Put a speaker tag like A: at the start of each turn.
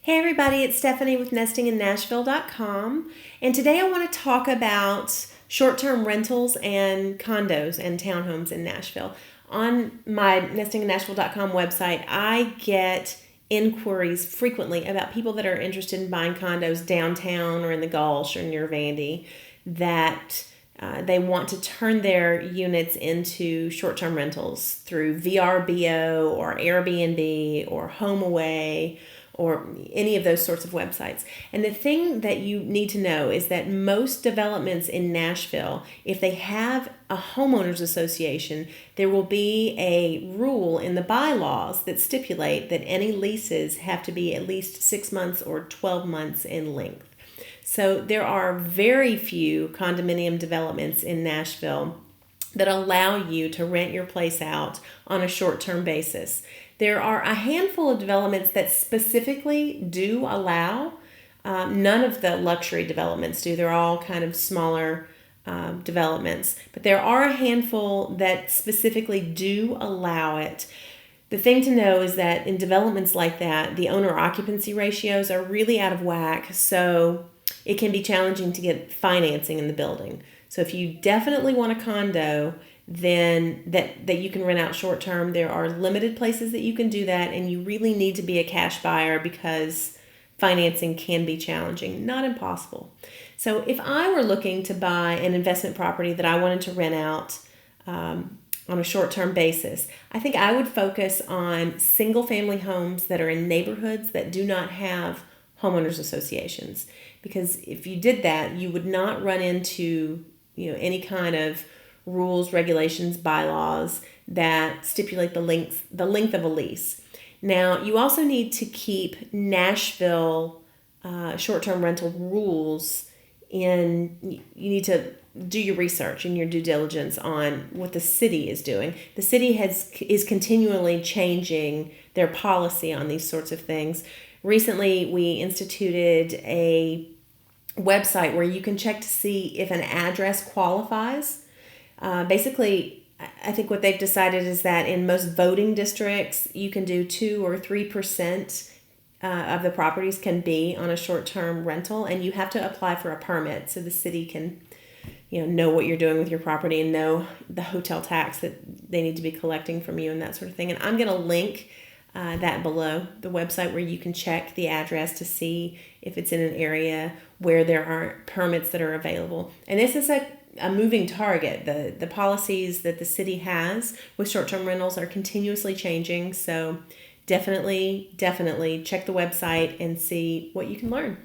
A: Hey everybody, it's Stephanie with nestinginnashville.com, and today I want to talk about short-term rentals and condos and townhomes in Nashville. On my nestinginnashville.com website, I get inquiries frequently about people that are interested in buying condos downtown or in the Gulch or near Vandy that they want to turn their units into short-term rentals through VRBO or Airbnb or HomeAway or any of those sorts of websites. And the thing that you need to know is that most developments in Nashville, if they have a homeowners association, there will be a rule in the bylaws that stipulate that any leases have to be at least 6 months or 12 months in length. So there are very few condominium developments in Nashville that allow you to rent your place out on a short-term basis. There are a handful of developments that specifically do allow. None of the luxury developments do. They're all kind of smaller developments. But there are a handful that specifically do allow it. The thing to know is that in developments like that, the owner occupancy ratios are really out of whack. So it can be challenging to get financing in the building. So if you definitely want a condo, then that you can rent out short term, there are limited places that you can do that, and you really need to be a cash buyer because financing can be challenging, not impossible. So if I were looking to buy an investment property that I wanted to rent out on a short-term basis, I think I would focus on single-family homes that are in neighborhoods that do not have homeowners associations. Because if you did that, you would not run into any kind of rules, regulations, bylaws that stipulate the length of a lease. Now, you also need to keep Nashville short-term rental rules in. You need to do your research and your due diligence on what the city is doing. The city is continually changing their policy on these sorts of things. Recently, we instituted a website where you can check to see if an address qualifies. Basically, I think what they've decided is that in most voting districts, you can do 2 or 3% of the properties can be on a short-term rental, and you have to apply for a permit so the city can know what you're doing with your property and know the hotel tax that they need to be collecting from you and that sort of thing. And I'm going to link that below the website where you can check the address to see if it's in an area where there aren't permits that are available. And this is a moving target. The policies that the city has with short-term rentals are continuously changing. So definitely check the website and see what you can learn.